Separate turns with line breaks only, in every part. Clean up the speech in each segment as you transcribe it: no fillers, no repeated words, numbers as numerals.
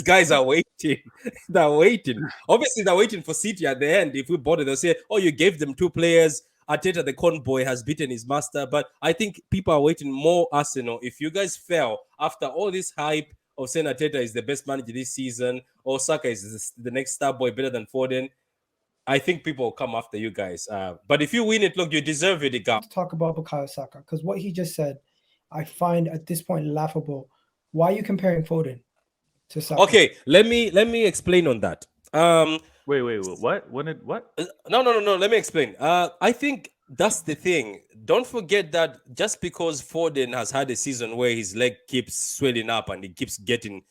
guys are waiting. They're waiting. Obviously, they're waiting for City at the end. If we bought it, they'll say, "Oh, you gave them 2 players. Arteta, the conboy, has beaten his master." But I think people are waiting more Arsenal. If you guys fell after all this hype of saying Arteta is the best manager this season, or Saka is the next star boy better than Foden, I think people will come after you guys. But if you win it, look, you deserve it, Egal.
Talk about Bukayo Saka, because what he just said, I find at this point laughable. Why are you comparing Foden to Saka?
Okay, let me explain on that.
Wait, what? What?
No. Let me explain. I think that's the thing. Don't forget that just because Foden has had a season where his leg keeps swelling up and he keeps getting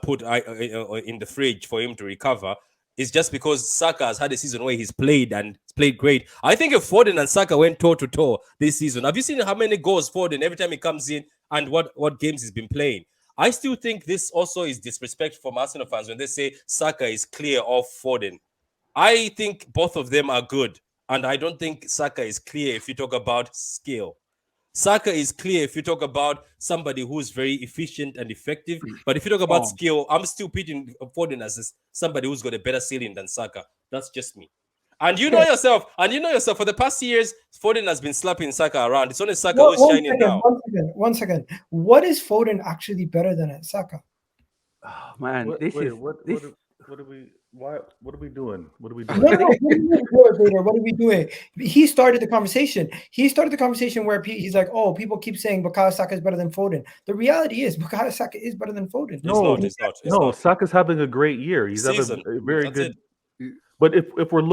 put in the fridge for him to recover, it's just because Saka has had a season where he's played great. I think if Foden and Saka went toe to toe this season, have you seen how many goals Foden every time he comes in and what games he's been playing? I still think this also is disrespect from Arsenal fans when they say Saka is clear of Foden. I think both of them are good, and I don't think Saka is clear if you talk about skill. Saka is clear if you talk about somebody who's very efficient and effective. But if you talk about skill, I'm still pitching Foden as somebody who's got a better ceiling than Saka. That's just me. And you know yourself, for the past years, Foden has been slapping Saka around. It's only Saka who's shining now.
One second. What is Foden actually better than Saka?
Oh, man, what are we doing? What are we doing?
What are we doing? He started the conversation. Where he's like, "Oh, people keep saying Bukayo Saka is better than Foden." The reality is, Bukayo Saka is better than Foden.
It's not.
Saka's having a great year. He's having a very good. But if we're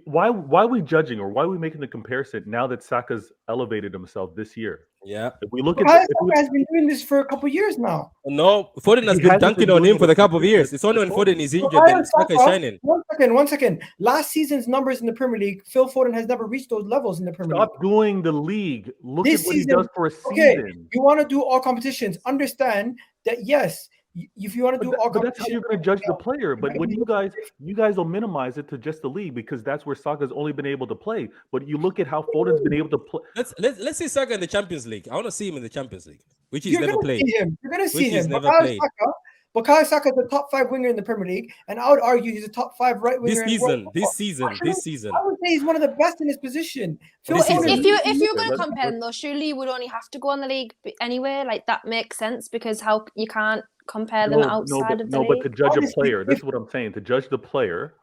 why are we judging, or why are we making the comparison now that Saka's elevated himself this year?
Yeah.
If we look
Saka has been doing this for a couple of years now.
No, Foden has been dunking on him for a couple of years. It's only when Foden is injured that Saka is shining.
One second. Last season's numbers in the Premier League, Phil Foden has never reached those levels in the Premier League.
Stop doing the league. Look at what he does for a season.
Okay, you want to do all competitions. Understand that, yes, if you want to do all competitions.
But that's how you're going to judge the player. But when you guys will minimize it to just the league, because that's where Saka's only been able to play. But you look at how Foden's been able to play.
Let's see Saka in the Champions League. I want to see him in the Champions League, which he's never played.
You're going to see him. Bukayo Saka is the top 5 winger in the Premier League, and I would argue he's a top 5 right winger.
This season.
I would say he's one of the best in his position.
If you're going to compare them, though, surely you would only have to go on the league anyway. Like, that makes sense, because how you can't compare them outside of the league.
But to judge a player, this is what I'm saying. To judge the player,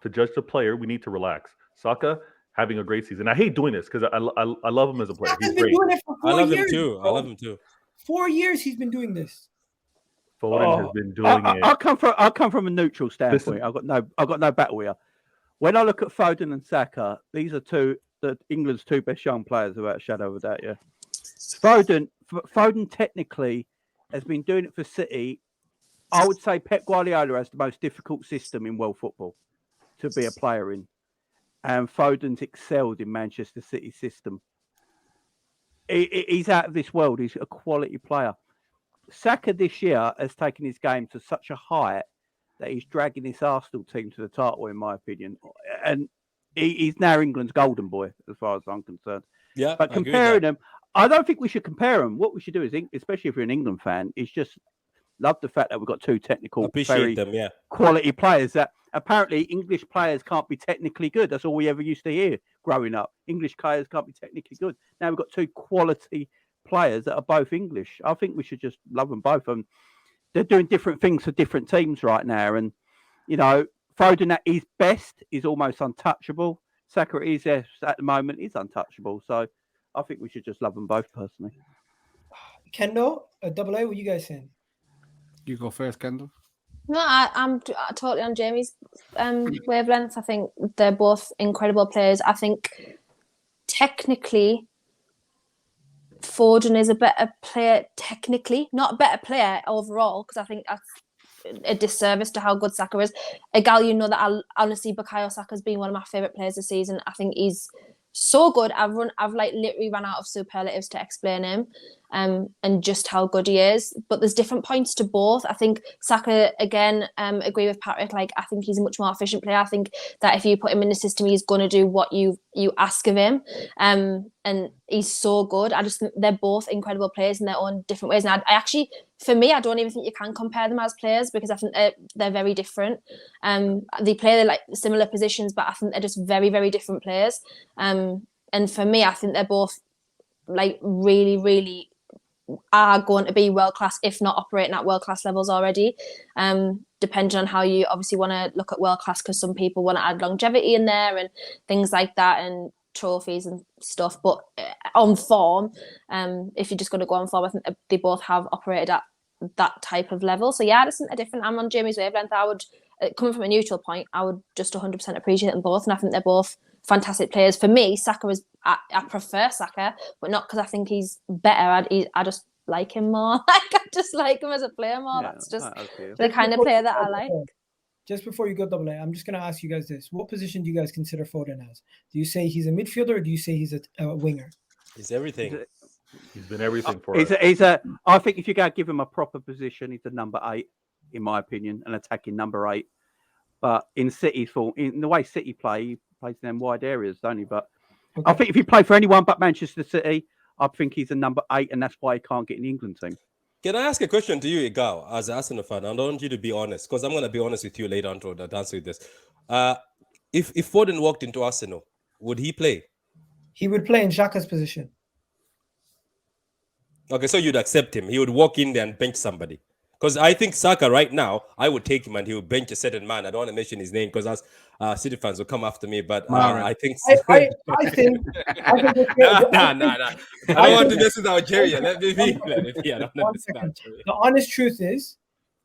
we need to relax. Saka having a great season. I hate doing this because I love him as a player. He's great.
I love him too.
4 years he's been doing this.
Foden has been doing it.
I'll come from a neutral standpoint. I've got no battle here. When I look at Foden and Saka, these are England's 2 best young players, without a shadow of a doubt. Yeah, Foden technically has been doing it for City. I would say Pep Guardiola has the most difficult system in world football to be a player in, and Foden's excelled in Manchester City's system. He's out of this world. He's a quality player. Saka this year has taken his game to such a height that he's dragging this Arsenal team to the title, in my opinion. And he's now England's golden boy, as far as I'm concerned.
Yeah,
but comparing them, I don't think we should compare them. What we should do is, especially if you're an England fan, is just love the fact that we've got 2 technical, quality players. That apparently English players can't be technically good. That's all we ever used to hear growing up. English players can't be technically good. Now we've got 2 quality players that are both English. I think we should just love them both. And they're doing different things for different teams right now. And, Foden at his best is almost untouchable. Saka at his best at the moment is untouchable. So I think we should just love them both personally.
Kendall, Double A, what are you guys saying?
You go first, Kendall.
No, I'm totally on Jamie's wavelength. I think they're both incredible players. I think technically Foden is a better player technically, not a better player overall, because I think that's a disservice to how good Saka is. Egal, you know that I honestly, Bukayo Saka has been one of my favourite players this season. I think he's so good. I've literally run out of superlatives to explain him. and just how good he is. But there's different points to both. I think Saka, again, agree with Patrick. Like, I think he's a much more efficient player. I think that if you put him in the system, he's going to do what you ask of him. And he's so good. I just think they're both incredible players in their own different ways. And I actually, for me, I don't even think you can compare them as players, because I think they're very different. They play like similar positions, but I think they're just very, very different players. And for me, I think they're both like really, really are going to be world class, if not operating at world class levels already. Depending on how you obviously want to look at world class, because some people want to add longevity in there and things like that, and trophies and stuff. But on form, if you're just going to go on form, I think they both have operated at that type of level. So yeah, I just think they're different. I'm on Jamie's wavelength. I would, coming from a neutral point, I would just 100% appreciate them both, and I think they're both fantastic players. For me, Saka is, I prefer Saka, but not because I think he's better. I just like him more. Like, I just like him as a player more. That's just the kind of player that I like.
Just before you go, Double A, I'm just going to ask you guys this. What position do you guys consider Foden as? Do you say he's a midfielder, or do you say he's a winger?
He's everything.
He's been everything for us.
I think if you go give him a proper position, he's a number 8, in my opinion, an attacking number 8. But in City's form, in the way City play, he plays in them wide areas, don't he? But okay. I think if he played for anyone but Manchester City, I think he's a number 8, and that's why he can't get in the England team.
Can I ask a question to you, Egal, as an Arsenal fan? I want you to be honest, because I'm going to be honest with you later on to answer this. If Foden walked into Arsenal, would he play?
He would play in Xhaka's position.
Okay, so you'd accept him. He would walk in there and bench somebody. Because I think Saka right now, I would take him and he would bench a certain man. I don't want to mention his name because us City fans will come after me. But I think...
I think...
Nah. I don't want to mess with Algeria. Let me be.
The honest truth is,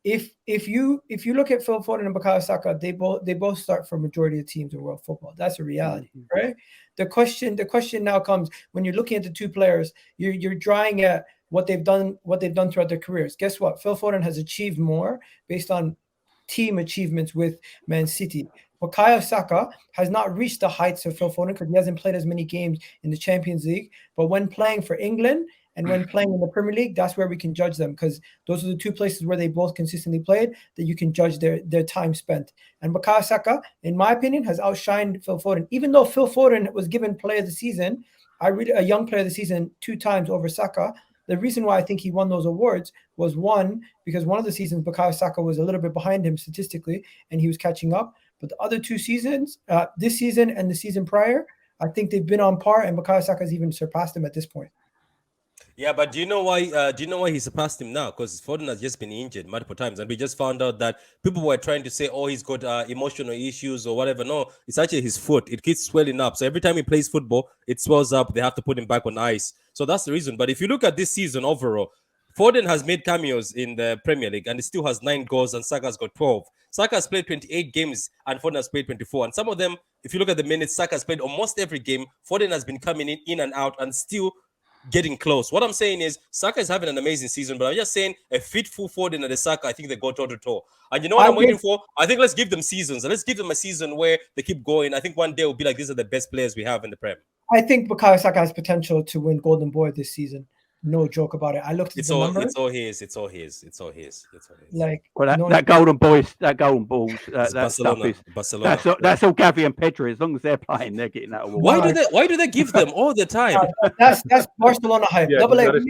if you look at Phil Foden and Bukayo Saka, they both start for majority of teams in world football. That's a reality, right? The question now comes when you're looking at the two players, you're drawing at what they've done throughout their careers. Guess what? Phil Foden has achieved more based on team achievements with Man City. Bukayo Saka has not reached the heights of Phil Foden because he hasn't played as many games in the Champions League. But when playing for England and when playing in the Premier League, that's where we can judge them, because those are the two places where they both consistently played that you can judge their time spent. And Bukayo Saka, in my opinion, has outshined Phil Foden. Even though Phil Foden was given Player of the Season, a Young Player of the Season 2 times over Saka. The reason why I think he won those awards was, one, because one of the seasons Bukayo Saka was a little bit behind him statistically and he was catching up. But the other 2 seasons, this season and the season prior, I think they've been on par, and Bukayo Saka has even surpassed him at this point.
Yeah, but do you know why? He surpassed him now? Because Foden has just been injured multiple times, and we just found out that people were trying to say, "Oh, he's got emotional issues or whatever." No, it's actually his foot. It keeps swelling up. So every time he plays football, it swells up. They have to put him back on ice. So that's the reason. But if you look at this season overall, Foden has made cameos in the Premier League, and he still has 9 goals, and Saka's got 12. Saka has played 28 games, and Foden has played 24. And some of them, if you look at the minutes, Saka has played almost every game. Foden has been coming in and out, and still getting close. What I'm saying is Saka is having an amazing season, but I'm just saying a fit full Foden and the Saka, I think they go toe-to-toe. And you know what I'm waiting for? I think let's give them seasons. Let's give them a season where they keep going. I think one day will be like, these are the best players we have in the Prem.
I think Bukayo Saka has potential to win Golden Boy this season. No joke about it. I looked at the numbers.
It's all his.
Like,
that golden boys, that golden balls, that
Barcelona,
stuff is that's all Gavi and Pedri. As long as they're playing, they're getting that award.
Why do they give them all the time?
That's Barcelona hype.
Yeah,
Double A,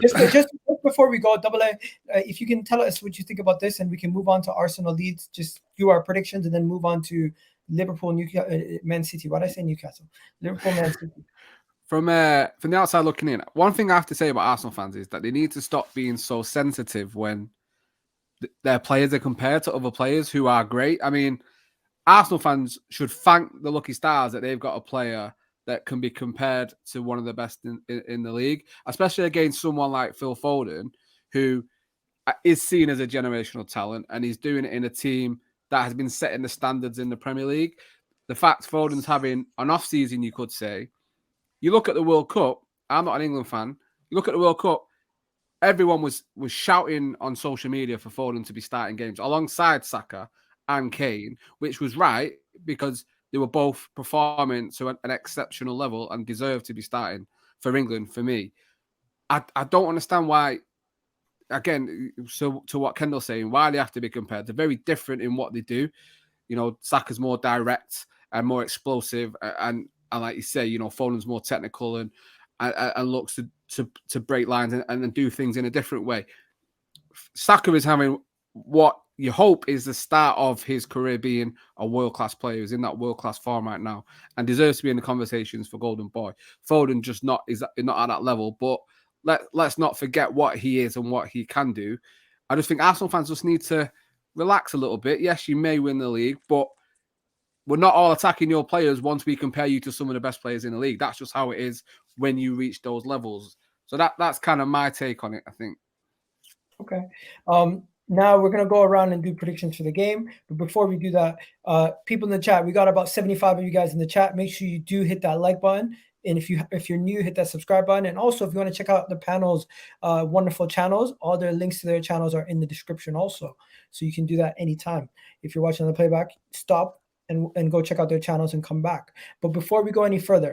just before we go, Double A, if you can tell us what you think about this, and we can move on to Arsenal Leeds. Just do our predictions and then move on to Liverpool, Man City. Why did I say Newcastle? Liverpool, Man City.
From the outside looking in, one thing I have to say about Arsenal fans is that they need to stop being so sensitive when their players are compared to other players who are great. I mean, Arsenal fans should thank the lucky stars that they've got a player that can be compared to one of the best in the league, especially against someone like Phil Foden, who is seen as a generational talent, and he's doing it in a team that has been setting the standards in the Premier League. The fact Foden's having an off-season, you could say. You look at the World Cup, I'm not an England fan. You look at the World Cup, everyone was shouting on social media for Foden to be starting games alongside Saka and Kane, which was right because they were both performing to an exceptional level and deserved to be starting for England, for me. I don't understand why. Again, so to what Kendall's saying, why they have to be compared. They're very different in what they do. You know, Saka's more direct and more explosive, and like you say, you know, Foden's more technical and looks to break lines and do things in a different way. Saka is having what you hope is the start of his career being a world-class player. He's in that world-class form right now and deserves to be in the conversations for Golden Boy. Foden just not at that level, but let's not forget what he is and what he can do. I just think Arsenal fans just need to relax a little bit. Yes, you may win the league, but we're not all attacking your players once we compare you to some of the best players in the league. That's just how it is when you reach those levels. So that's kind of my take on it, I think.
Okay. Now we're going to go around and do predictions for the game. But before we do that, people in the chat, we got about 75 of you guys in the chat. Make sure you do hit that like button. And if you're new, hit that subscribe button. And also, if you want to check out the panel's wonderful channels, all their links to their channels are in the description also. So you can do that anytime. If you're watching on the playback, stop and go check out their channels and come back. But before we go any further,